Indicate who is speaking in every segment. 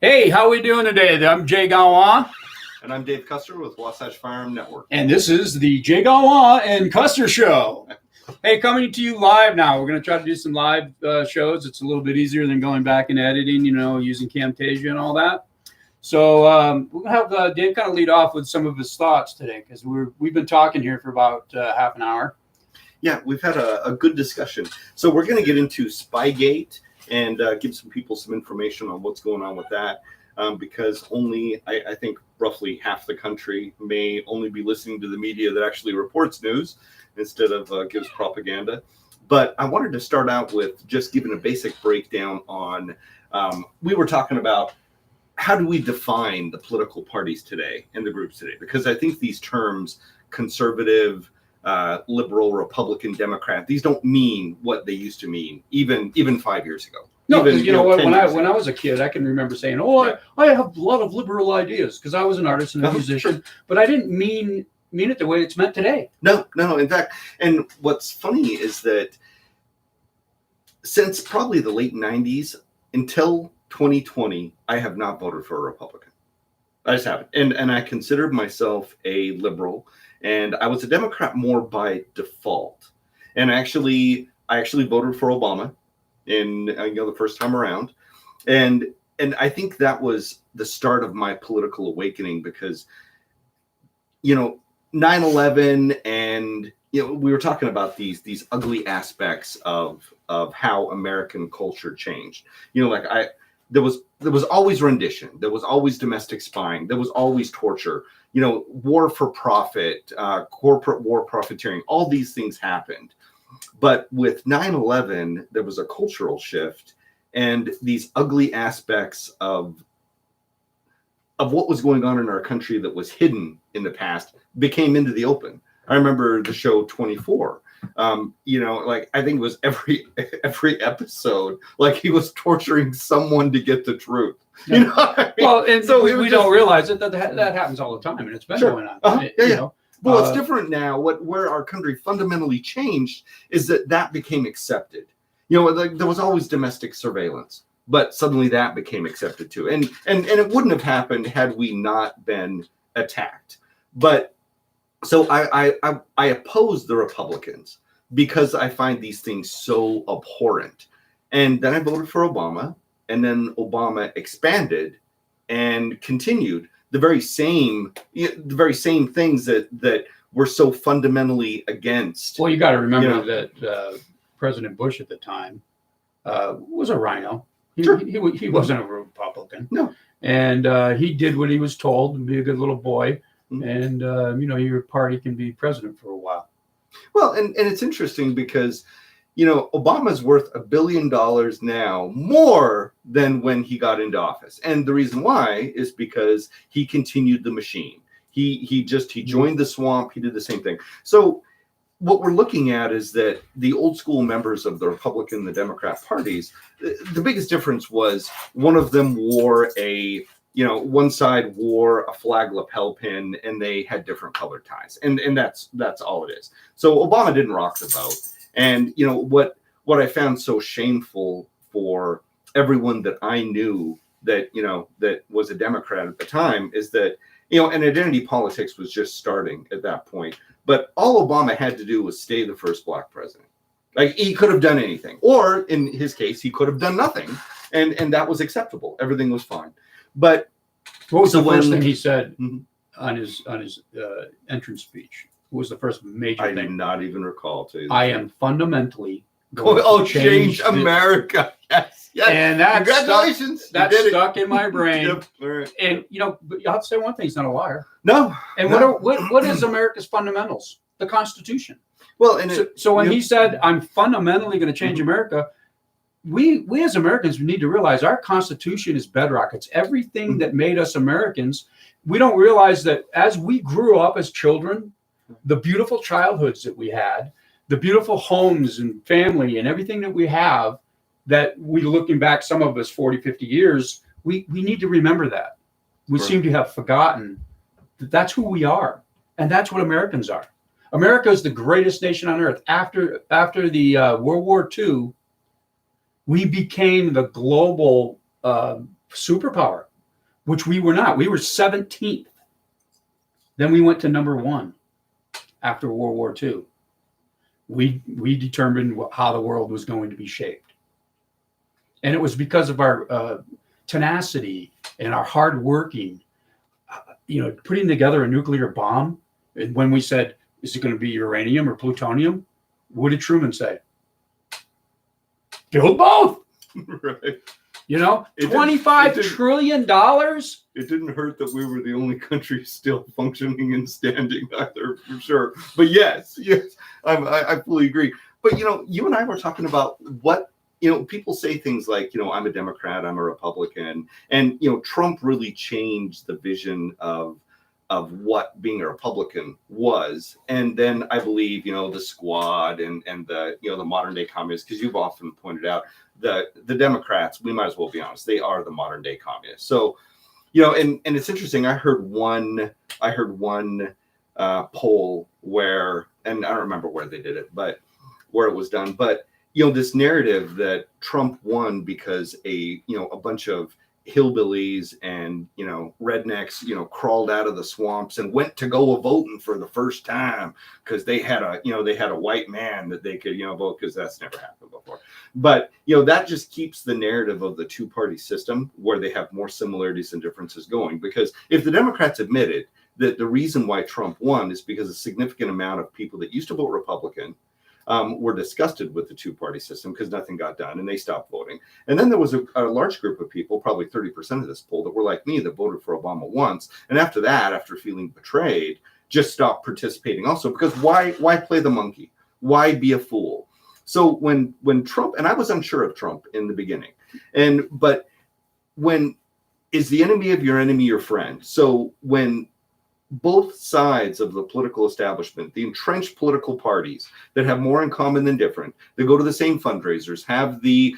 Speaker 1: Hey, how we doing today? I'm JGowah.
Speaker 2: And I'm Dave Custer with Wasatch Firearm Network.
Speaker 1: And this is the JGowah and Custer Show. Hey, coming to you live now. We're going to try to do some live shows. It's a little bit easier than going back and editing, using Camtasia and all that. So we're going to have Dave kind of lead off with some of his thoughts today, because we've been talking here for about half an hour.
Speaker 2: Yeah, we've had a good discussion. So we're going to get into SpyGate and give some people some information on what's going on with that, because only, I think, roughly half the country may only be listening to the media that actually reports news instead of gives propaganda. But I wanted to start out with just giving a basic breakdown on, we were talking about how do we define the political parties today and the groups today? Because I think these terms, conservative, liberal, Republican, Democrat, these don't mean what they used to mean even 5 years ago.
Speaker 1: No, because you know what? When I was a kid, I can remember saying, "Oh, I have a lot of liberal ideas," because I was an artist and a musician, but I didn't mean it the way it's meant today.
Speaker 2: No. In fact, and what's funny is that since probably the late '90s until 2020, I have not voted for a Republican. I just haven't, and I considered myself a liberal. And I was a Democrat more by default. And I actually voted for Obama in the first time around. And I think that was the start of my political awakening, because 9/11 and we were talking about these ugly aspects of how American culture changed. There was always rendition, there was always domestic spying, there was always torture. War for profit, corporate war profiteering, all these things happened. But with 9/11, there was a cultural shift, and these ugly aspects of what was going on in our country that was hidden in the past became into the open. I remember the show 24. I think it was every episode, like he was torturing someone to get the truth.
Speaker 1: Yeah. Well, and so we don't realize it that happens all the time, and it's been going on.
Speaker 2: Well, it's different now. Where our country fundamentally changed is that became accepted. There was always domestic surveillance, but suddenly that became accepted too. And it wouldn't have happened had we not been attacked. But so I oppose the Republicans because I find these things so abhorrent. And then I voted for Obama, and then Obama expanded and continued the very same things that were so fundamentally against.
Speaker 1: Well, you got to remember that President Bush at the time was a rhino. He wasn't a Republican.
Speaker 2: No.
Speaker 1: And he did what he was told and be a good little boy. And, your party can be president for a while.
Speaker 2: Well, and it's interesting because, Obama's worth $1 billion now, more than when he got into office. And the reason why is because he continued the machine. He joined the swamp. He did the same thing. So what we're looking at is that the old school members of the Republican, the Democrat parties, the biggest difference was one of them wore one side wore a flag lapel pin, and they had different colored ties, and that's all it is. So Obama didn't rock the boat, and what I found so shameful for everyone that I knew that that was a Democrat at the time is that and identity politics was just starting at that point. But all Obama had to do was stay the first black president. Like, he could have done anything, or in his case, he could have done nothing, and that was acceptable. Everything was fine. But
Speaker 1: what was the first thing he said on his entrance speech? What was the first major thing?
Speaker 2: I do not even recall.
Speaker 1: I am fundamentally
Speaker 2: going to change America. Yes.
Speaker 1: And that
Speaker 2: congratulations.
Speaker 1: Stuck in my brain.
Speaker 2: Yep. Right.
Speaker 1: And but you have to say one thing: he's not a liar.
Speaker 2: No.
Speaker 1: And what is America's fundamentals? The Constitution.
Speaker 2: Well, and
Speaker 1: so when he said, "I'm fundamentally going to change America," we as Americans need to realize our Constitution is bedrock. It's everything that made us Americans. We don't realize that as we grew up as children, the beautiful childhoods that we had, the beautiful homes and family and everything that we have, that we looking back, some of us 40, 50 years, we need to remember that. We seem to have forgotten that that's who we are. And that's what Americans are. America is the greatest nation on earth. After the World War II, we became the global superpower. which we were not. We were 17th. Then we went to number 1 after World War II. We determined how the world was going to be shaped. And it was because of our tenacity and our hard working, putting together a nuclear bomb. And when we said, is it going to be uranium or plutonium? What did Truman say? Build both.
Speaker 2: Right.
Speaker 1: $25 trillion.
Speaker 2: It didn't hurt that we were the only country still functioning and standing either, for sure. But yes, I fully agree. But, you and I were talking about what, people say things like, I'm a Democrat, I'm a Republican. And, Trump really changed the vision of what being a Republican was. And then I believe, the squad and the, the modern day communists, because you've often pointed out the Democrats, we might as well be honest, they are the modern day communists. So, and it's interesting. I heard one poll where, and I don't remember where they did it, but where it was done. But, this narrative that Trump won because a bunch of hillbillies and rednecks crawled out of the swamps and went to go voting for the first time because they had a white man that they could vote, because that's never happened before. But that just keeps the narrative of the two-party system where they have more similarities and differences going. Because if the Democrats admitted that the reason why Trump won is because a significant amount of people that used to vote Republican were disgusted with the two-party system because nothing got done and they stopped voting. And then there was a large group of people, probably 30% of this poll, that were like me, that voted for Obama once. And after that, after feeling betrayed, just stopped participating also, because why play the monkey? Why be a fool? So when Trump, and I was unsure of Trump in the beginning, but when is the enemy of your enemy your friend? So when both sides of the political establishment, the entrenched political parties that have more in common than different, they go to the same fundraisers, have the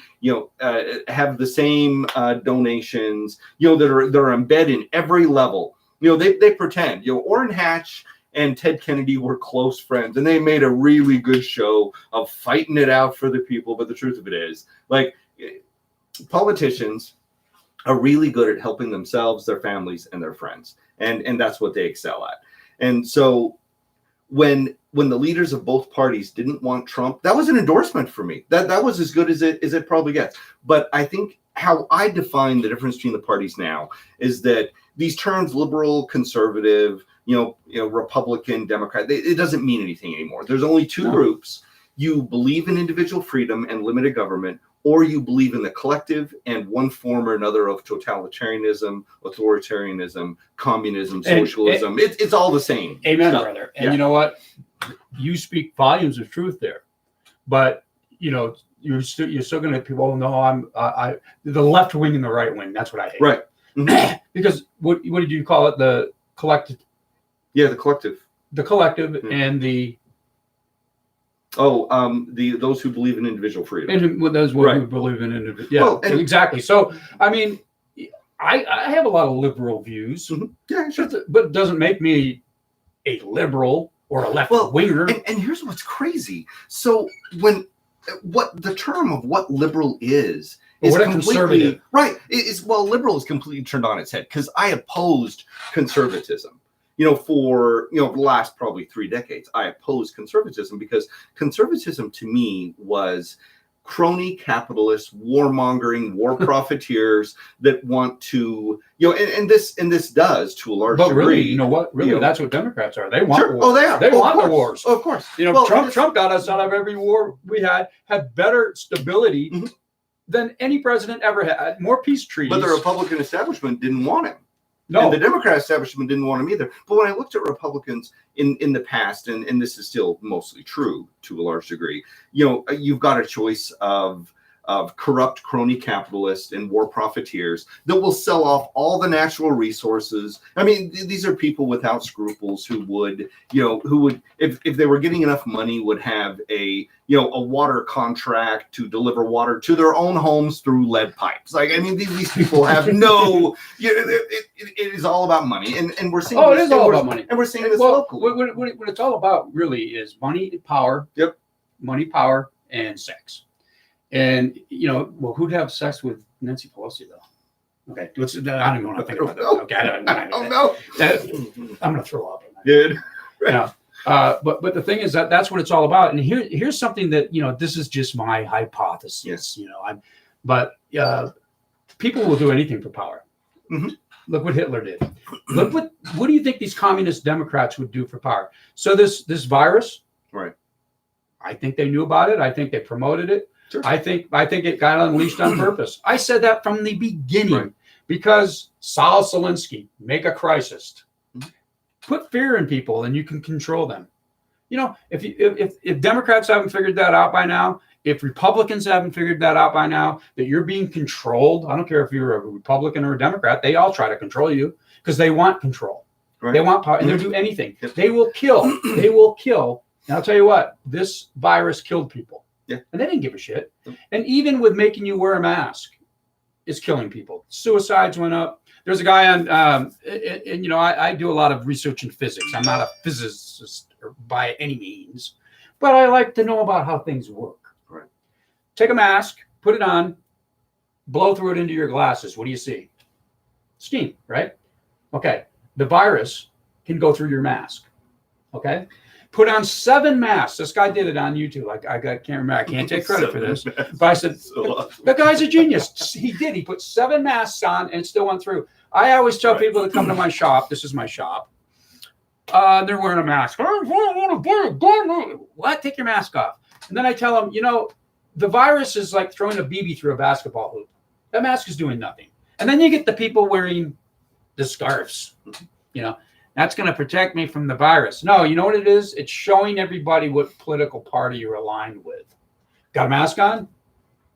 Speaker 2: same donations, that are embedded in every level. They pretend, Orrin Hatch and Ted Kennedy were close friends, and they made a really good show of fighting it out for the people. But the truth of it is, like, politicians are really good at helping themselves, their families, and their friends. And that's what they excel at. And so when the leaders of both parties didn't want Trump, that was an endorsement for me. That was as good as it probably gets. But I think how I define the difference between the parties now is that these terms, liberal, conservative, Republican, Democrat, it doesn't mean anything anymore. There's only two groups. You believe in individual freedom and limited government, or you believe in the collective and one form or another of totalitarianism, authoritarianism, communism, socialism. It's all the same.
Speaker 1: Amen, brother. And you know what? You speak volumes of truth there. But, you're still going to have people, no, I'm the left wing and the right wing. That's what I hate.
Speaker 2: Right. Mm-hmm.
Speaker 1: Because what did you call it? The collective.
Speaker 2: Yeah, the collective.
Speaker 1: The collective and the...
Speaker 2: those who believe in individual freedom.
Speaker 1: And those who believe in individual. Yeah, well, exactly. So, I mean, I have a lot of liberal views. Mm-hmm. Yeah, sure. But it doesn't make me a liberal or a left winger.
Speaker 2: And here's what's crazy. So what the term of what liberal is
Speaker 1: what a conservative.
Speaker 2: Right. Liberal is completely turned on its head, because I opposed conservatism. For the last probably 3 decades, I opposed conservatism, because conservatism to me was crony capitalists, warmongering, war profiteers that want to, and this does to a large degree. But
Speaker 1: really, you know what? Really, that's what Democrats are. They want wars.
Speaker 2: Oh, they are.
Speaker 1: They want the wars.
Speaker 2: Oh, of course.
Speaker 1: Trump got us out of every war we had better stability than any president ever had, more peace treaties.
Speaker 2: But the Republican establishment didn't want him.
Speaker 1: No.
Speaker 2: And the Democrat establishment didn't want him either. But when I looked at Republicans in the past, and this is still mostly true to a large degree, you've got a choice of corrupt crony capitalists and war profiteers that will sell off all the natural resources. I mean, these are people without scruples who would, if they were getting enough money, would have a water contract to deliver water to their own homes through lead pipes. Like, I mean, these people have no, it is all about money. And we're seeing
Speaker 1: it is all about money.
Speaker 2: And we're seeing this locally.
Speaker 1: What it's all about really is money, power.
Speaker 2: Yep.
Speaker 1: Money, power, and sex. And, who'd have sex with Nancy Pelosi, though? Okay, I don't even want to think about that. Okay,
Speaker 2: Oh no!
Speaker 1: I'm going to throw up.
Speaker 2: Good.
Speaker 1: Yeah. But the thing is that's what it's all about. And here's something that, this is just my hypothesis.
Speaker 2: Yes.
Speaker 1: But people will do anything for power.
Speaker 2: Mm-hmm.
Speaker 1: Look what Hitler did. Look what do you think these communist Democrats would do for power? So this virus,
Speaker 2: right?
Speaker 1: I think they knew about it. I think they promoted it.
Speaker 2: Sure.
Speaker 1: I think it got unleashed on purpose. I said that from the beginning because Saul Alinsky, make a crisis. Put fear in people and you can control them. If Democrats haven't figured that out by now, if Republicans haven't figured that out by now, that you're being controlled, I don't care if you're a Republican or a Democrat, they all try to control you because they want control. Right. They want power and they'll do anything. Yep. They will kill. They will kill. And I'll tell you what, this virus killed people.
Speaker 2: Yeah.
Speaker 1: And they didn't give a shit. And even with making you wear a mask, it's killing people. Suicides went up. There's a guy on, I do a lot of research in physics. I'm not a physicist by any means, but I like to know about how things work.
Speaker 2: Right.
Speaker 1: Take a mask, put it on, blow through it into your glasses. What do you see? Steam, right? Okay. The virus can go through your mask. Okay. Put on 7 masks. This guy did it on YouTube. I can't remember. I can't take credit for this. But I said, the guy's a genius. He did. He put 7 masks on and it still went through. I always tell people to come to my shop. This is my shop. They're wearing a mask. What? Take your mask off. And then I tell them, the virus is like throwing a BB through a basketball hoop. That mask is doing nothing. And then you get the people wearing the scarves. That's going to protect me from the virus. No, you know what it is? It's showing everybody what political party you're aligned with. Got a mask on?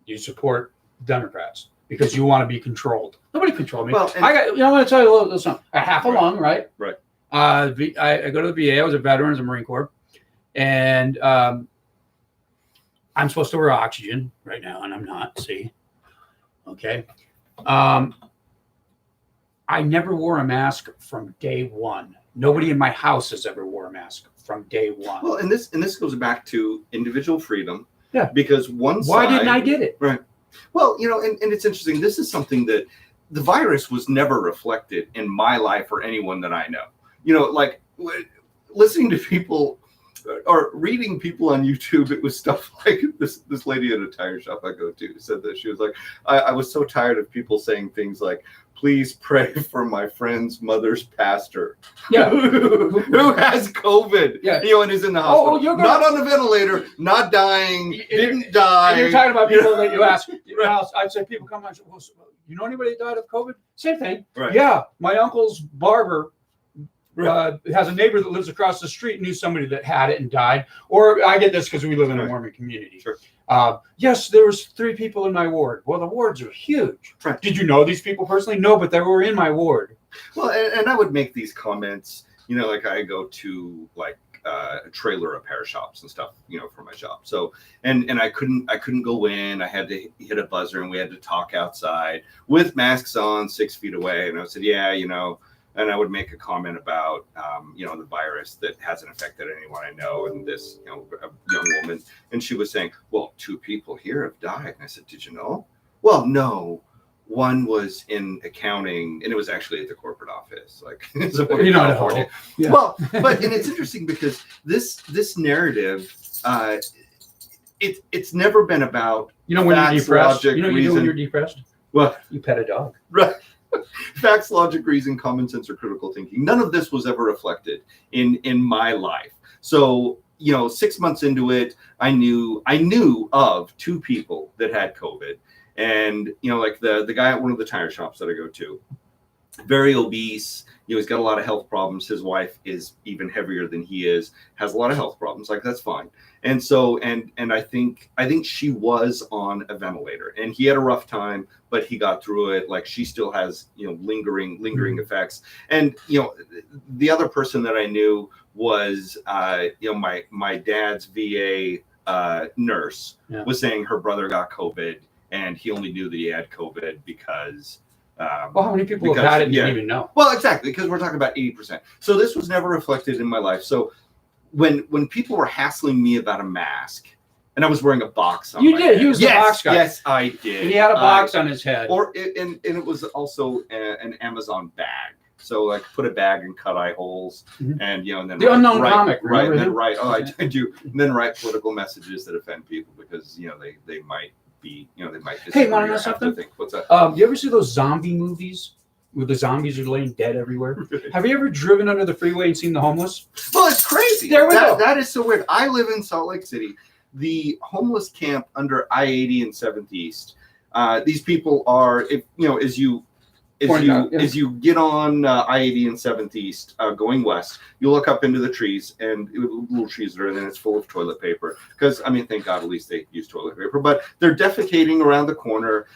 Speaker 1: You support Democrats because you want to be controlled. Nobody controlled me. Well, I'm going to tell you a little something. I have a lung, right?
Speaker 2: Right.
Speaker 1: I go to the VA. I was a veteran as a Marine Corps. And I'm supposed to wear oxygen right now, and I'm not. See? Okay. I never wore a mask from day one. Nobody in my house has ever wore a mask from day one.
Speaker 2: Well, and this goes back to individual freedom.
Speaker 1: Yeah.
Speaker 2: Because
Speaker 1: why didn't I get it?
Speaker 2: Right. Well, and it's interesting. This is something that the virus was never reflected in my life or anyone that I know. Like listening to people or reading people on YouTube, it was stuff like this lady at a tire shop I go to said that she was like, I was so tired of people saying things like, please pray for my friend's mother's pastor.
Speaker 1: Yeah.
Speaker 2: who has COVID.
Speaker 1: Yeah.
Speaker 2: And is in the hospital. Not on the ventilator, not dying, didn't die.
Speaker 1: And you're talking about people that you ask. I'd say people come on, well, you know anybody that died of COVID? Same thing.
Speaker 2: Right.
Speaker 1: Yeah. My uncle's barber has a neighbor that lives across the street, knew somebody that had it and died. Or I get this because we live in a Mormon community.
Speaker 2: Sure.
Speaker 1: Yes, there was 3 people in my ward. Well, the wards are huge.
Speaker 2: Right.
Speaker 1: Did you know these people personally? No, but they were in my ward.
Speaker 2: Well, and I would make these comments, like I go to like a trailer repair shops and stuff, for my shop. So, and I couldn't go in. I had to hit a buzzer and we had to talk outside with masks on 6 feet away. And I said, yeah, and I would make a comment about, the virus that hasn't affected anyone I know. And this, a young woman, and she was saying, well, 2 people here have died. And I said, did you know? Well, no. One was in accounting, and it was actually at the corporate office. Like, California.
Speaker 1: Yeah.
Speaker 2: Well, and it's interesting because this narrative, it's never been about
Speaker 1: when you're depressed. When you're depressed?
Speaker 2: What?
Speaker 1: You pet a dog.
Speaker 2: Right. Facts, logic, reason, common sense, or critical thinking. None of this was ever reflected in my life. So, 6 months into it, I knew of 2 people that had COVID. And, like the guy at one of the tire shops that I go to, very obese, he's got a lot of health problems. His wife is even heavier than he is, has a lot of health problems. Like, that's fine. And so, and I think she was on a ventilator and he had a rough time, but he got through it. Like, she still has, lingering effects. And, the other person that I knew was, my dad's VA nurse was saying her brother got COVID and he only knew that he had COVID because,
Speaker 1: how many people have had it and didn't even know?
Speaker 2: Well, exactly, because we're talking about 80%. So this was never reflected in my life. So when people were hassling me about a mask, and I was wearing a box on
Speaker 1: You
Speaker 2: my
Speaker 1: did.
Speaker 2: head.
Speaker 1: He was the box guy.
Speaker 2: Yes, I did.
Speaker 1: And he had a box on his head.
Speaker 2: And it was also an Amazon bag. So like put a bag and cut eye holes, and and then
Speaker 1: the unknown comic,
Speaker 2: right, and then
Speaker 1: him?
Speaker 2: I do, and then write political messages that offend people because they might be they might.
Speaker 1: Hey, want to know
Speaker 2: have
Speaker 1: something?
Speaker 2: think, what's that?
Speaker 1: You ever see those zombie movies where the zombies are laying dead everywhere? Have you ever driven under the freeway and seen the homeless?
Speaker 2: Well, it's crazy.
Speaker 1: There we go.
Speaker 2: That is so weird. I live in Salt Lake City. The homeless camp under I-80 and 7th East. These people are, as you get on I-80 and 7th East going west, you look up into the trees and little trees there, and then it's full of toilet paper. Because thank God at least they use toilet paper. But they're defecating around the corner.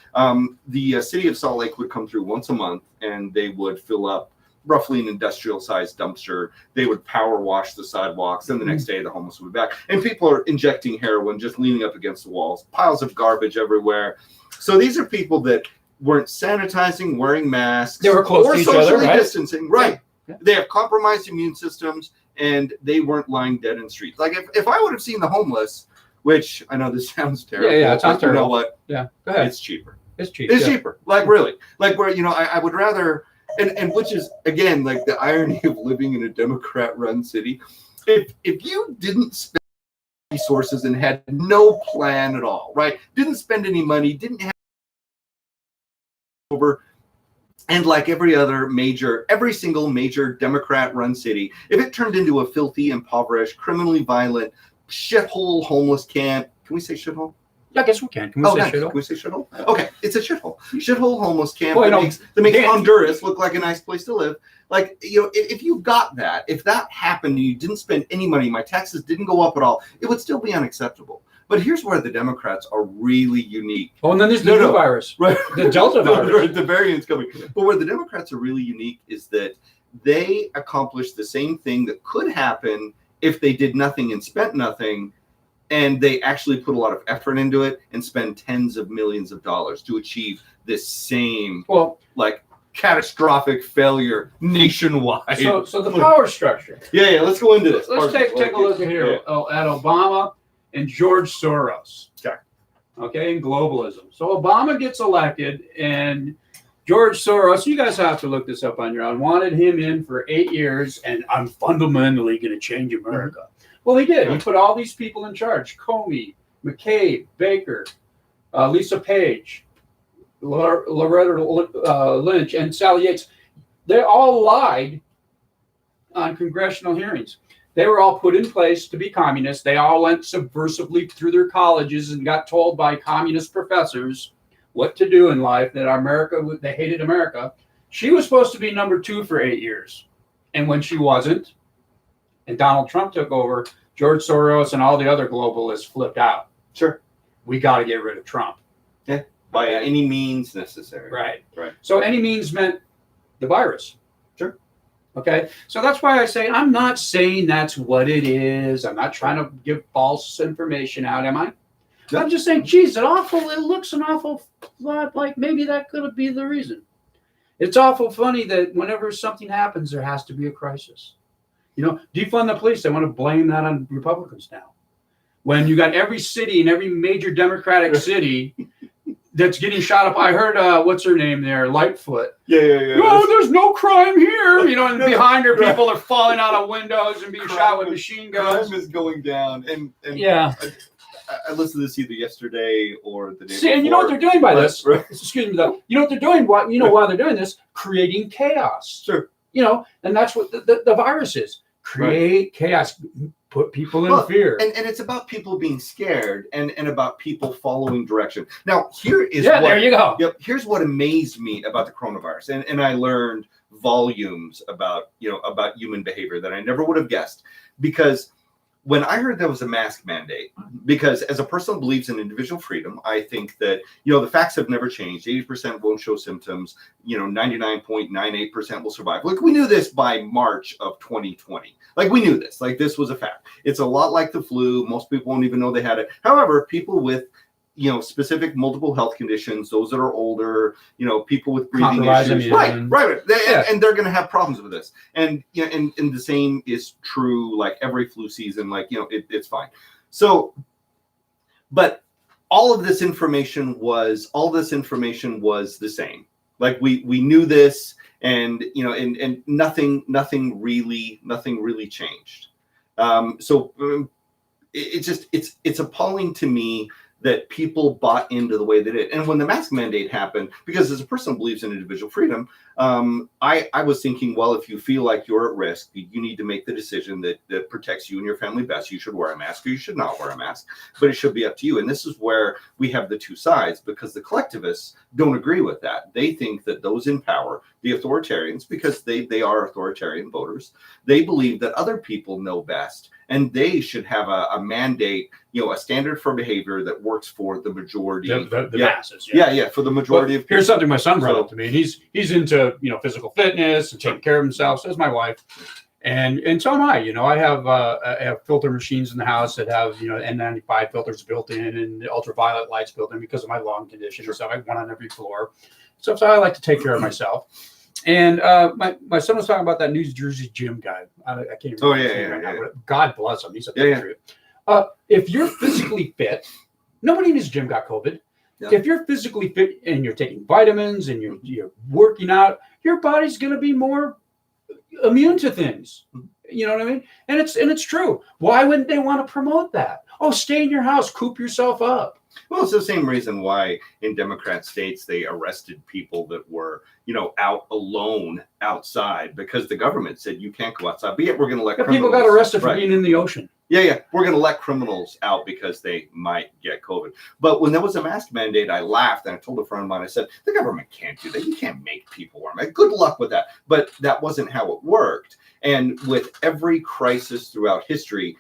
Speaker 2: The city of Salt Lake would come through once a month, and they would fill up roughly an industrial-sized dumpster. They would power wash the sidewalks, and the next day the homeless would be back. And people are injecting heroin, just leaning up against the walls, piles of garbage everywhere. So these are people that weren't sanitizing, wearing masks.
Speaker 1: They were close
Speaker 2: or
Speaker 1: to each
Speaker 2: socially
Speaker 1: other, right?
Speaker 2: distancing. Right.
Speaker 1: Yeah.
Speaker 2: They have compromised immune systems, and they weren't lying dead in streets. Like if I would have seen the homeless, which I know this sounds terrible.
Speaker 1: Yeah, it sounds terrible.
Speaker 2: You know what?
Speaker 1: Yeah, go ahead.
Speaker 2: It's cheaper.
Speaker 1: It's cheap.
Speaker 2: It's cheaper. Like really. Like where I would rather. And which is again like the irony of living in a Democrat-run city. If you didn't spend resources and had no plan at all, right? Didn't spend any money, didn't have over, and like every single major Democrat-run city, if it turned into a filthy, impoverished, criminally violent shithole homeless camp, can we say shithole?
Speaker 1: I guess we can. Can we say shithole?
Speaker 2: Can we say shithole? Okay, it's a shithole. Shithole homeless camp that makes Honduras look like a nice place to live. Like, if you got that, if that happened and you didn't spend any money, my taxes didn't go up at all, it would still be unacceptable. But here's where the Democrats are really unique.
Speaker 1: Oh, and then there's the new virus.
Speaker 2: Right.
Speaker 1: The Delta virus.
Speaker 2: The variant's coming. But where the Democrats are really unique is that they accomplished the same thing that could happen if they did nothing and spent nothing. And they actually put a lot of effort into it and spend tens of millions of dollars to achieve this same catastrophic failure nationwide.
Speaker 1: So the power structure.
Speaker 2: Yeah. Let's go into this.
Speaker 1: Let's take a look at here at Obama and George Soros. Okay, and globalism. So Obama gets elected, and George Soros, you guys have to look this up on your own, wanted him in for 8 years, and I'm fundamentally going to change America. Well, he did. He put all these people in charge: Comey, McCabe, Baker, Lisa Page, Loretta Lynch, and Sally Yates. They all lied on congressional hearings. They were all put in place to be communists. They all went subversively through their colleges and got told by communist professors what to do in life, that they hated America. She was supposed to be number 2 for 8 years. And when she wasn't, and Donald Trump took over, George Soros and all the other globalists flipped out.
Speaker 2: Sure.
Speaker 1: We got to get rid of Trump.
Speaker 2: Yeah. By any means necessary.
Speaker 1: Right.
Speaker 2: Right.
Speaker 1: So any means meant the virus.
Speaker 2: Sure.
Speaker 1: Okay. So that's why I say I'm not saying that's what it is. I'm not trying to give false information out, am I? No. I'm just saying, geez, it looks an awful lot like maybe that could be the reason. It's awful funny that whenever something happens, there has to be a crisis. Defund the police. They want to blame that on Republicans now. When you got every city and every major Democratic city that's getting shot up. I heard, what's her name there? Lightfoot.
Speaker 2: Yeah.
Speaker 1: Oh, there's no crime here. And behind her, people are falling out of windows and being shot with machine guns.
Speaker 2: Crime is going down. And
Speaker 1: yeah.
Speaker 2: I listened to this either yesterday or the day
Speaker 1: before. And you know what they're doing by this? Right. Excuse me, though. You know what they're doing? Why they're doing this? Creating chaos.
Speaker 2: Sure.
Speaker 1: And that's what the virus is. Create chaos. Put people in fear.
Speaker 2: And it's about people being scared and about people following direction. Now, there you
Speaker 1: go.
Speaker 2: Yep. Here's what amazed me about the coronavirus. And I learned volumes about human behavior that I never would have guessed. Because when I heard there was a mask mandate, because as a person who believes in individual freedom, I think that, the facts have never changed. 80% won't show symptoms. 99.98% will survive. Like, we knew this by March of 2020. Like, we knew this. Like, this was a fact. It's a lot like the flu. Most people won't even know they had it. However, people with specific multiple health conditions, those that are older, people with breathing issues, right. And they're going to have problems with this. And and the same is true like every flu season. Like it's fine. So but all this information was the same. Like we knew this, and and nothing really changed. It's appalling to me that people bought into the way they did. And when the mask mandate happened, because as a person who believes in individual freedom, I was thinking, well, if you feel like you're at risk, you need to make the decision that protects you and your family best. You should wear a mask or you should not wear a mask, but it should be up to you. And this is where we have the two sides, because the collectivists don't agree with that. They think that those in power, the authoritarians, because they are authoritarian voters, they believe that other people know best, and they should have a mandate, a standard for behavior that works for the majority,
Speaker 1: the masses.
Speaker 2: For the majority of people.
Speaker 1: Here's something my son brought up to me, and he's into physical fitness and taking care of himself. So is my wife, and so am I. I have filter machines in the house that have N95 filters built in and ultraviolet lights built in because of my lung condition and stuff. I have one on every floor, so I like to take care of myself. And my son was talking about that New Jersey gym guy. I can't remember. His name right now, but God bless him. He's a patriot. If you're physically fit, nobody in his gym got COVID. Yeah. If you're physically fit and you're taking vitamins and you're working out, your body's going to be more immune to things. You know what I mean? And it's true. Why wouldn't they want to promote that? Oh, stay in your house, coop yourself up.
Speaker 2: Well, it's the same reason why in Democrat states they arrested people that were, out alone outside, because the government said you can't go outside. But yet we're going to let
Speaker 1: people got arrested for being in the ocean.
Speaker 2: Yeah. We're going to let criminals out because they might get COVID. But when there was a mask mandate, I laughed and I told a friend of mine, I said, the government can't do that. You can't make people wear masks. Good luck with that. But that wasn't how it worked. And with every crisis throughout history,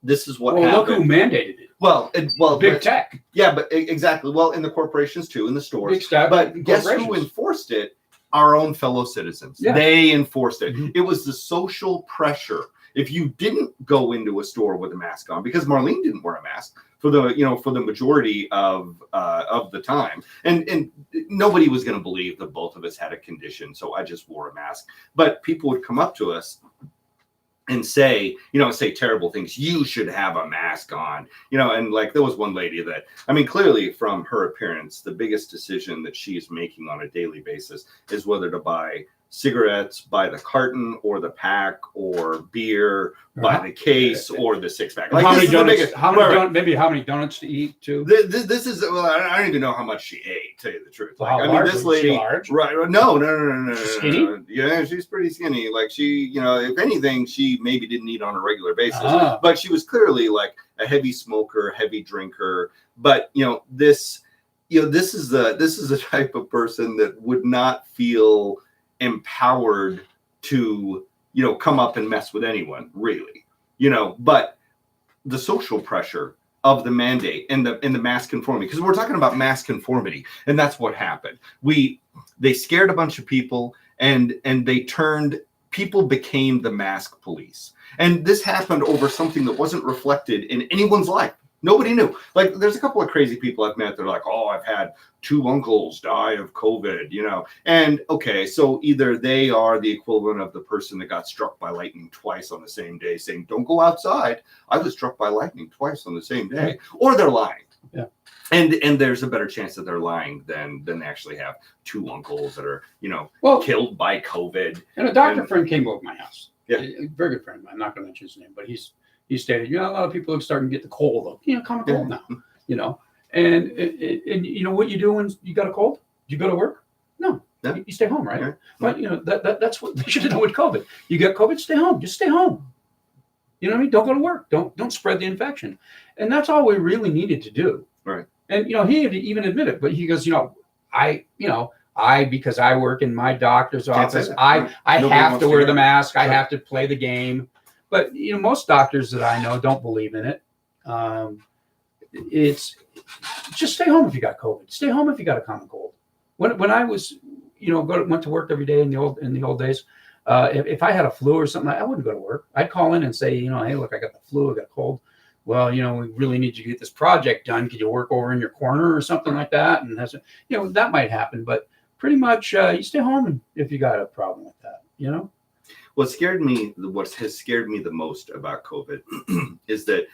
Speaker 2: this is what happened.
Speaker 1: Look who mandated it.
Speaker 2: Well,
Speaker 1: big tech.
Speaker 2: Yeah, but exactly. Well, in the corporations too, in the stores.
Speaker 1: Big tech,
Speaker 2: but guess who enforced it? Our own fellow citizens. Yeah. They enforced it. Mm-hmm. It was the social pressure. If you didn't go into a store with a mask on, because Marlene didn't wear a mask for the majority of the time, and nobody was going to believe that both of us had a condition, so I just wore a mask. But people would come up to us and say terrible things. You should have a mask on, and like there was one lady that, clearly from her appearance, the biggest decision that she is making on a daily basis is whether to buy cigarettes by the carton or the pack, or beer by the case or the six pack. Like,
Speaker 1: how many donuts? How many donuts to eat too?
Speaker 2: This is I don't even know how much she ate. To tell you the truth,
Speaker 1: this lady, large?
Speaker 2: Right? No.
Speaker 1: Skinny?
Speaker 2: Yeah, she's pretty skinny. Like she, if anything, she maybe didn't eat on a regular basis, but she was clearly like a heavy smoker, heavy drinker. But this is the type of person that would not feel empowered to come up and mess with anyone, really, but the social pressure of the mandate and the mask conformity, because we're talking about mask conformity, and that's what happened. They scared a bunch of people, and people became the mask police, and this happened over something that wasn't reflected in anyone's life. Nobody knew. Like, there's a couple of crazy people I've met. They're like, oh, I've had 2 uncles die of COVID, And okay, so either they are the equivalent of the person that got struck by lightning twice on the same day, saying, don't go outside. I was struck by lightning twice on the same day. Or they're lying.
Speaker 1: Yeah.
Speaker 2: And there's a better chance that they're lying than they actually have 2 uncles that are, killed by COVID.
Speaker 1: And a doctor friend came over to my house.
Speaker 2: Yeah.
Speaker 1: A very good friend of mine. I'm not going to mention his name, but he stated, a lot of people are starting to get the cold, common cold now, and what you do when you got a cold? You go to work? No, you stay home, right? But that's what they should know with COVID. You got COVID, stay home. Just stay home. You know what I mean? Don't go to work. Don't spread the infection, and that's all we really needed to do.
Speaker 2: Right.
Speaker 1: And he even admitted, but he goes, I because I work in my doctor's office, I have to wear the mask. Sure. I have to play the game. But most doctors that I know don't believe in it. It's just stay home if you got COVID. Stay home if you got a common cold. When I was, went to work every day in the old days, if I had a flu or something, I wouldn't go to work. I'd call in and say, hey, look, I got the flu, I got a cold. Well, we really need you to get this project done. Could you work over in your corner or something like that? And that's, that might happen. But pretty much, you stay home if you got a problem with that. What
Speaker 2: has scared me the most about COVID is that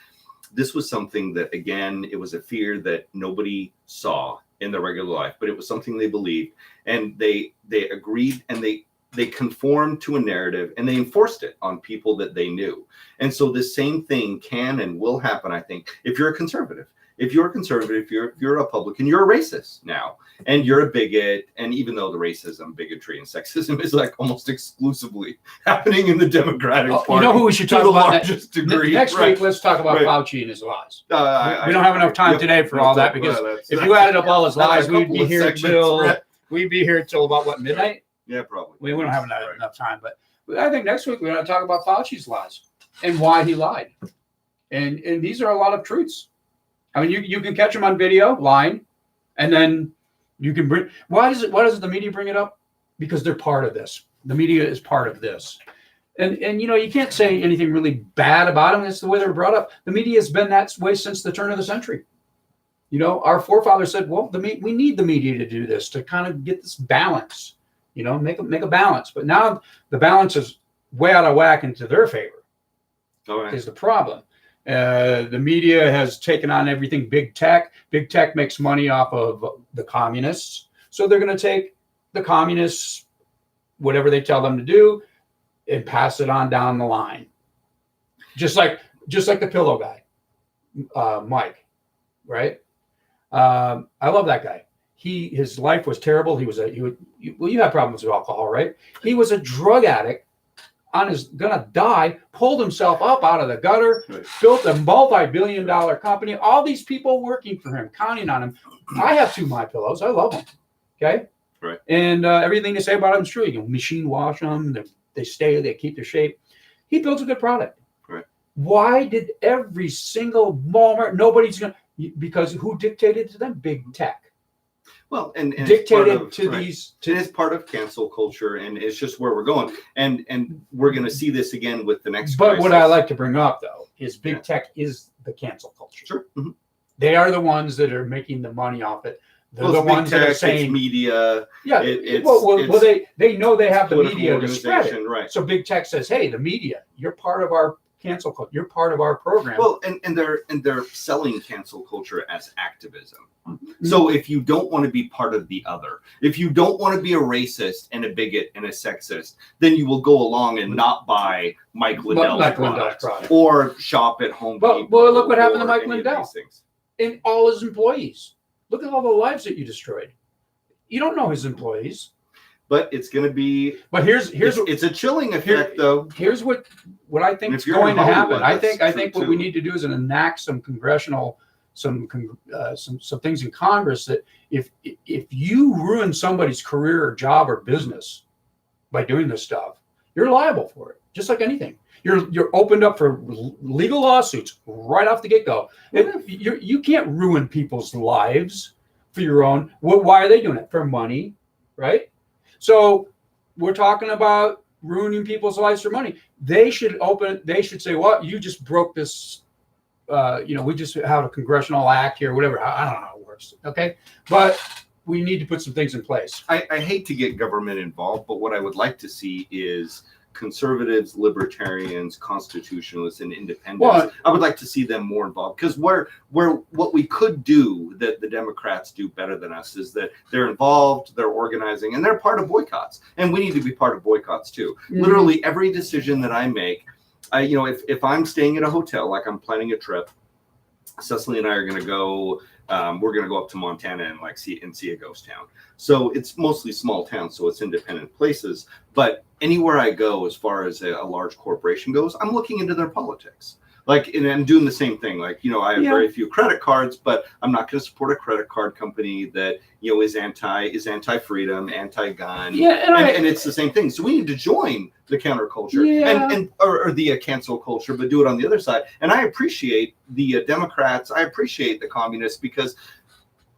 Speaker 2: this was something that, again, it was a fear that nobody saw in their regular life, but it was something they believed, and they agreed, and they conformed to a narrative, and they enforced it on people that they knew. And so this same thing can and will happen, I think, if you're a conservative. If you're a conservative, if you're a Republican, you're a racist now, and you're a bigot. And even though the racism, bigotry, and sexism is like almost exclusively happening in the Democratic Party,
Speaker 1: you know who we should talk
Speaker 2: to the
Speaker 1: about
Speaker 2: largest degree.
Speaker 1: next week? Let's talk about
Speaker 2: Right.
Speaker 1: Fauci and his lies.
Speaker 2: We
Speaker 1: We don't have enough time today for all that, because if you added up all his lies, we'd be here till about what, midnight?
Speaker 2: Yeah, probably.
Speaker 1: We don't have enough time, but I think next week we're going to talk about Fauci's lies and why he lied. And these are a lot of truths. I mean, you can catch him on video lying, and then you can bring. Why does the media bring it up? Because they're part of this. The media is part of this, and you can't say anything really bad about them. It's the way they're brought up. The media has been that way since the turn of the century. Our forefathers said, well, we need the media to do this, to kind of get this balance. Make a balance. But now the balance is way out of whack into their favor.
Speaker 2: All right.
Speaker 1: Is the problem. The media has taken on everything big tech. Big tech makes money off of the communists. So they're going to take the communists, whatever they tell them to do, and pass it on down the line. Just like the pillow guy, Mike, right? I love that guy. His life was terrible. You have problems with alcohol, right? He was a drug addict. Gonna die, pulled himself up out of the gutter,
Speaker 2: Right.
Speaker 1: built a multi-billion-dollar company, all these people working for him, counting on him. I have 2 My Pillows. I love them. Okay.
Speaker 2: Right.
Speaker 1: And everything they say about them is true. Machine wash them. They keep their shape. He builds a good product.
Speaker 2: Right.
Speaker 1: Why did every single Walmart, because who dictated to them? Big tech.
Speaker 2: Well, and
Speaker 1: Dictated
Speaker 2: it's part of,
Speaker 1: these.
Speaker 2: It is part of cancel culture, and it's just where we're going. And we're going to see this again with the next.
Speaker 1: But
Speaker 2: crisis.
Speaker 1: what I like to bring up, though, is big tech is the cancel culture.
Speaker 2: Sure. Mm-hmm.
Speaker 1: They are the ones that are making the money off it. They're
Speaker 2: Well,
Speaker 1: the
Speaker 2: it's big
Speaker 1: ones that are
Speaker 2: tech,
Speaker 1: saying,
Speaker 2: it's media.
Speaker 1: yeah.
Speaker 2: It's
Speaker 1: They know they have the
Speaker 2: political
Speaker 1: media to spread it.
Speaker 2: organization, right?
Speaker 1: So big tech says, hey, the media, you're part of our cancel culture. You're part of our program.
Speaker 2: Well, and they're selling cancel culture as activism.
Speaker 1: Mm-hmm.
Speaker 2: So if you don't want to be part of the other, if you don't want to be a racist and a bigot and a sexist, then you will go along and not buy Mike Lindell's products or shop at Home Depot.
Speaker 1: Well, look what happened to Mike
Speaker 2: any of
Speaker 1: Lindell
Speaker 2: these things.
Speaker 1: and all his employees. Look at all the lives that you destroyed. You don't know his employees.
Speaker 2: But it's going to be.
Speaker 1: But
Speaker 2: it's a chilling effect, though.
Speaker 1: Here's what I think is going to happen. I think what we need to do is enact some congressional, some things in Congress that if you ruin somebody's career or job or business by doing this stuff, you're liable for it. Just like anything, you're opened up for legal lawsuits right off the get-go. You can't ruin people's lives for your own. Why are they doing it? For money, right? So we're talking about ruining people's lives for money. They should say, well, you just broke this, we just have a congressional act here, whatever. I don't know how it works. Okay. But we need to put some things in place.
Speaker 2: I hate to get government involved, but what I would like to see is conservatives, libertarians, constitutionalists, and independents.
Speaker 1: Well,
Speaker 2: I would like to see them more involved, because where what we could do that the Democrats do better than us is that they're involved, they're organizing, and they're part of boycotts. And we need to be part of boycotts too. Mm-hmm. Literally every decision that I make, if I'm staying at a hotel, like I'm planning a trip, Cecily and I are going to go. We're going to go up to Montana and see a ghost town. So it's mostly small towns, so it's independent places. But anywhere I go, as far as a large corporation goes, I'm looking into their politics. And I'm doing the same thing. I have very few credit cards, but I'm not going to support a credit card company that is anti-freedom, anti-gun.
Speaker 1: Yeah,
Speaker 2: and it's the same thing. So we need to join the counterculture or the cancel culture, but do it on the other side. And I appreciate the Democrats. I appreciate the communists, because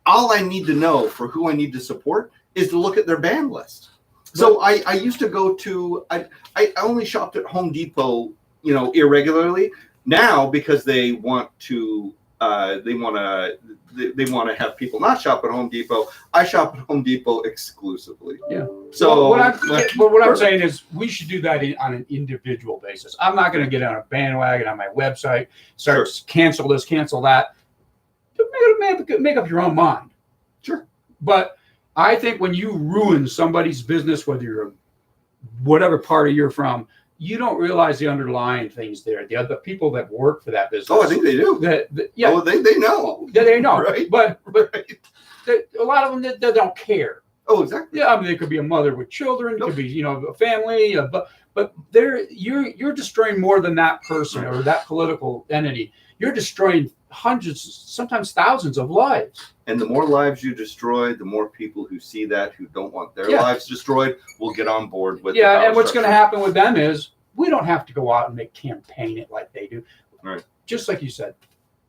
Speaker 2: all I need to know for who I need to support is to look at their ban list. So I used to go to I only shopped at Home Depot, irregularly. Now, because they want to they want to have people not shop at Home Depot. I shop at Home Depot exclusively.
Speaker 1: Yeah.
Speaker 2: So
Speaker 1: what I'm saying is we should do that on an individual basis. I'm not going to get on a bandwagon on my website, start cancel this, cancel that. Make up your own mind.
Speaker 2: Sure.
Speaker 1: But I think when you ruin somebody's business, whether you're whatever party you're from, you don't realize the underlying things there. The other people that work for that business.
Speaker 2: Oh, I think they do.
Speaker 1: Yeah.
Speaker 2: Oh, they know.
Speaker 1: Yeah, they know.
Speaker 2: Right.
Speaker 1: But
Speaker 2: Right.
Speaker 1: a lot of them they don't care.
Speaker 2: Oh, exactly.
Speaker 1: Yeah, I mean, it could be a mother with children, it could be a family, but you're destroying more than that person or that political entity. You're destroying hundreds, sometimes thousands of lives.
Speaker 2: And the more lives you destroy, the more people who see that, who don't want their lives destroyed, will get on board with.
Speaker 1: Yeah, and what's going to happen with them is we don't have to go out and campaign it like they do.
Speaker 2: Right.
Speaker 1: Just like you said,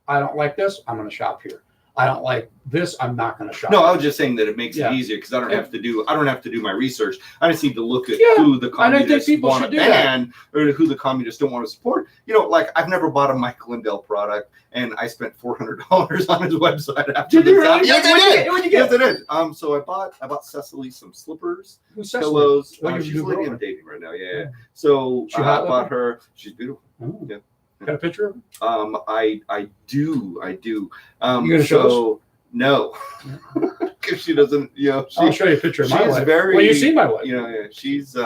Speaker 1: I don't like this, I'm going to shop here. I don't like this, I'm not going to shop.
Speaker 2: No, I was just saying that it makes it easier because I don't have to do my research. I just need to look at who the communists want to ban or who the communists don't want to support. Like I've never bought a Mike Lindell product, and I spent $400 on his website after this.
Speaker 1: Really?
Speaker 2: Yes, I did.
Speaker 1: What did you get?
Speaker 2: Yes, I did. So I bought Cecily some slippers,
Speaker 1: Who's
Speaker 2: pillows.
Speaker 1: Cecily?
Speaker 2: She's a lady I'm dating right now. Yeah. So I bought her. She's beautiful.
Speaker 1: Oh.
Speaker 2: Yeah.
Speaker 1: Got a picture of her?
Speaker 2: I do.
Speaker 1: You gonna show us?
Speaker 2: No, because she doesn't.
Speaker 1: I'll show you a picture of my wife.
Speaker 2: Well,
Speaker 1: you see my wife.
Speaker 2: She's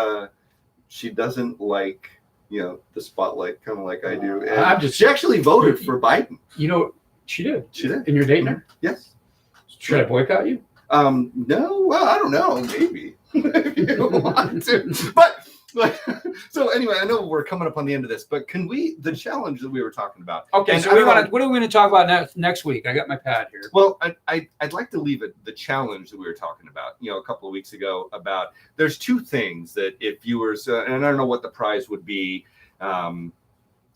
Speaker 2: she doesn't like the spotlight, kind of like I do. And she actually voted for Biden.
Speaker 1: She did.
Speaker 2: She did.
Speaker 1: And you're dating her?
Speaker 2: Yes.
Speaker 1: Should I boycott you?
Speaker 2: No. Well, I don't know. Maybe if you want to, but. So anyway, I know we're coming up on the end of this, but the challenge that we were talking about?
Speaker 1: Okay, so what are we going to talk about next week? I got my pad here.
Speaker 2: Well, I'd like to leave it the challenge that we were talking about, a couple of weeks ago about there's two things that if viewers, and I don't know what the prize would be, but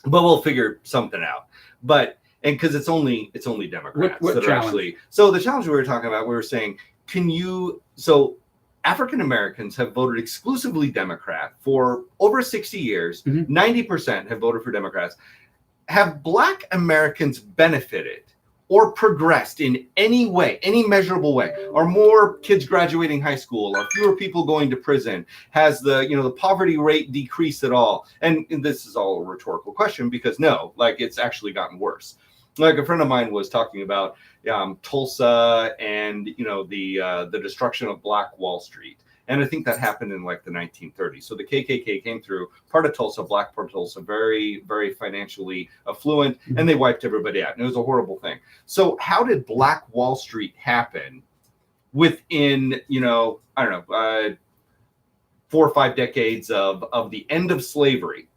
Speaker 2: we'll figure something out. But because it's only Democrats
Speaker 1: what
Speaker 2: that
Speaker 1: challenge?
Speaker 2: Are actually. So the challenge we were talking about, we were saying, African Americans have voted exclusively Democrat for over 60 years. 90% have voted for Democrats. Have Black Americans benefited or progressed in any way, any measurable way? Are more kids graduating high school? Are fewer people going to prison? Has the poverty rate decreased at all? And this is all a rhetorical question because no, it's actually gotten worse. Like a friend of mine was talking about Tulsa and the destruction of Black Wall Street, and I think that happened in the 1930s. So the KKK came through, part of Tulsa, Black part of Tulsa, very very financially affluent, and they wiped everybody out, and it was a horrible thing. So how did Black Wall Street happen within 4 or 5 decades of the end of slavery?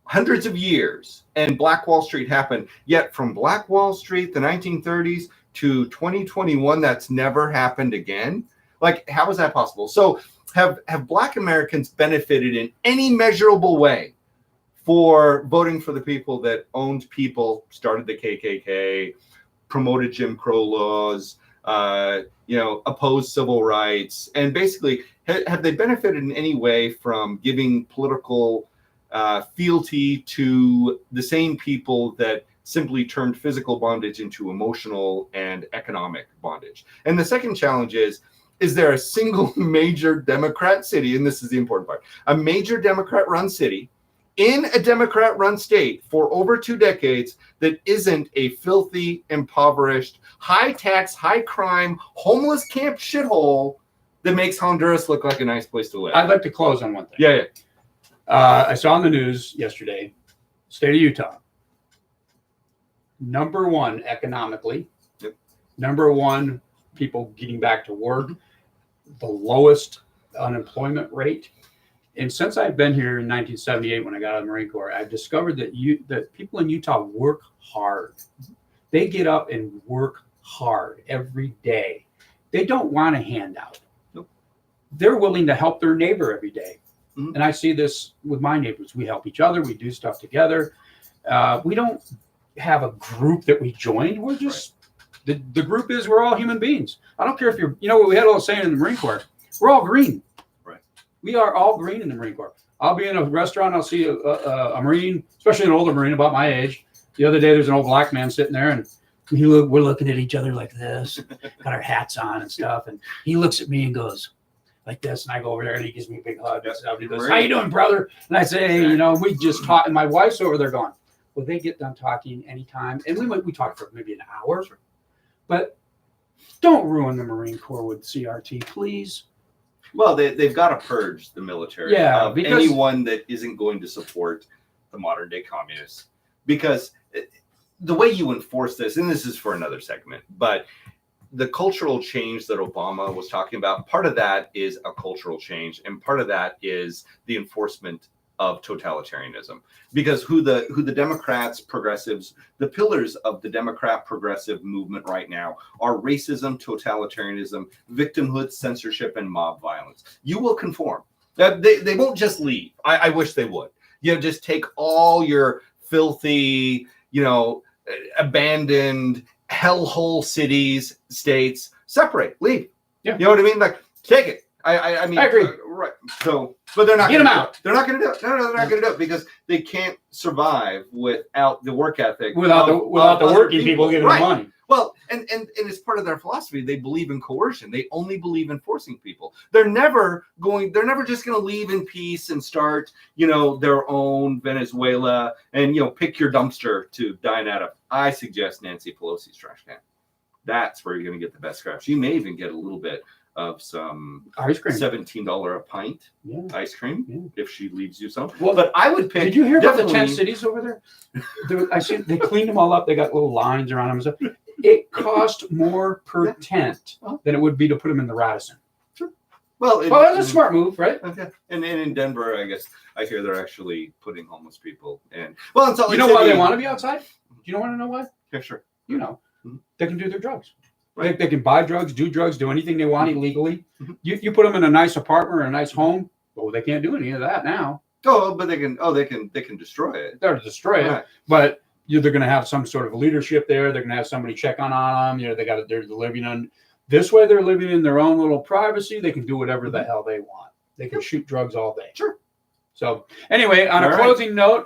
Speaker 2: Hundreds of years, and Black Wall Street happened. Yet from Black Wall Street, the 1930s to 2021, that's never happened again. How is that possible? So have Black Americans benefited in any measurable way for voting for the people that owned people, started the KKK, promoted Jim Crow laws, opposed civil rights, and basically have they benefited in any way from giving political fealty to the same people that simply turned physical bondage into emotional and economic bondage? And the second challenge is there a single major Democrat city, and this is the important part, a major Democrat-run city in a Democrat-run state for over 2 decades that isn't a filthy, impoverished, high-tax, high-crime, homeless camp shithole that makes Honduras look like a nice place to live?
Speaker 1: I'd like to close on one thing.
Speaker 2: Yeah.
Speaker 1: I saw on the news yesterday, state of Utah, number 1 economically, number 1 people getting back to work, the lowest unemployment rate. And since I've been here in 1978, when I got out of the Marine Corps, I've discovered that people in Utah work hard. They get up and work hard every day. They don't want a handout.
Speaker 2: Nope.
Speaker 1: They're willing to help their neighbor every day.
Speaker 2: Mm-hmm.
Speaker 1: And I see this with my neighbors. We help each other. We do stuff together. We don't have a group that we joined. We're just, the group is we're all human beings. I don't care if you're, what we had all saying in the Marine Corps, we're all green.
Speaker 2: Right.
Speaker 1: We are all green in the Marine Corps. I'll be in a restaurant. I'll see a Marine, especially an older Marine about my age. The other day, there's an old black man sitting there, and we're looking at each other like this, got our hats on and stuff. And he looks at me and goes like this, and I go over there, and he gives me a big hug. And stuff. He goes, "How you doing, brother?" And I say, "Hey, we just talked." And my wife's over there going, "Well, they get done talking anytime." And we talked for maybe an hour, but don't ruin the Marine Corps with CRT, please.
Speaker 2: Well, they've got to purge the military of anyone that isn't going to support the modern day communists. Because the way you enforce this, and this is for another segment, but the cultural change that Obama was talking about, part of that is a cultural change, and part of that is the enforcement of totalitarianism. Because who the Democrats, progressives, the pillars of the Democrat progressive movement right now are racism, totalitarianism, victimhood, censorship, and mob violence. You will conform. They won't just leave. I wish they would. Just take all your filthy, abandoned hellhole cities, states, separate, leave.
Speaker 1: Yeah.
Speaker 2: You know what I mean? Like, take it. I mean,
Speaker 1: I agree.
Speaker 2: Right. So, but they're not
Speaker 1: get them out.
Speaker 2: They're not going to do it. No, they're not going to do it because they can't survive without the work ethic.
Speaker 1: Without the working people giving them money.
Speaker 2: Well, and it's part of their philosophy. They believe in coercion. They only believe in forcing people. They're never just going to leave in peace and start, their own Venezuela and, pick your dumpster to dine out of. I suggest Nancy Pelosi's trash can. That's where you're going to get the best scraps. You may even get a little bit of some
Speaker 1: ice cream,
Speaker 2: $17 a pint ice cream if she leaves you some.
Speaker 1: Well,
Speaker 2: but I would pick.
Speaker 1: Did you hear about the tent cities over there? I see they cleaned them all up. They got little lines around them and stuff. It cost more per tent than it would be to put them in the Radisson.
Speaker 2: Sure. Well,
Speaker 1: that's a smart move, right?
Speaker 2: Okay. And in Denver, I guess I hear they're actually putting homeless people in. Well, in Salt Lake
Speaker 1: City, why they want to be outside? Do you want to know why?
Speaker 2: Yeah, sure.
Speaker 1: They can do their drugs.
Speaker 2: Right.
Speaker 1: They can buy drugs, do anything they want illegally. You put them in a nice apartment or a nice home. Oh, they can't do any of that now.
Speaker 2: Oh, but they can destroy it.
Speaker 1: They're destroy it. But they're going to have some sort of leadership there. They're going to have somebody check on them. They're living on this way. They're living in their own little privacy. They can do whatever the hell they want. They can shoot drugs all day.
Speaker 2: Sure.
Speaker 1: So anyway, on a closing note,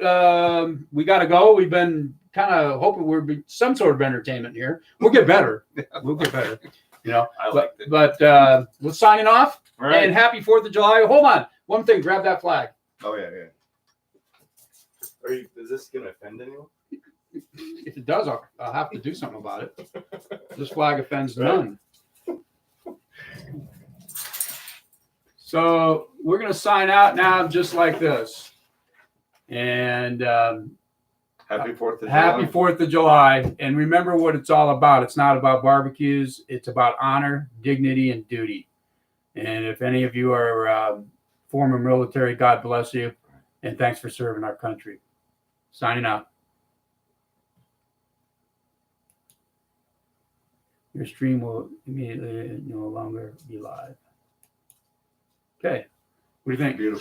Speaker 1: we got to go. We've been kind of hoping we'll be some sort of entertainment here. We'll get better. We'll get better. But we're signing off.
Speaker 2: All right.
Speaker 1: And happy 4th of July. Hold on. One thing. Grab that flag.
Speaker 2: Oh, yeah. Is this going to offend anyone?
Speaker 1: If it does, I'll have to do something about it. This flag offends none. So we're going to sign out now just like this. And
Speaker 2: Happy 4th of July.
Speaker 1: Happy 4th of July. And remember what it's all about. It's not about barbecues. It's about honor, dignity, and duty. And if any of you are former military, God bless you. And thanks for serving our country. Signing out. Your stream will immediately no longer be live. Okay. What do you think?
Speaker 2: Beautiful.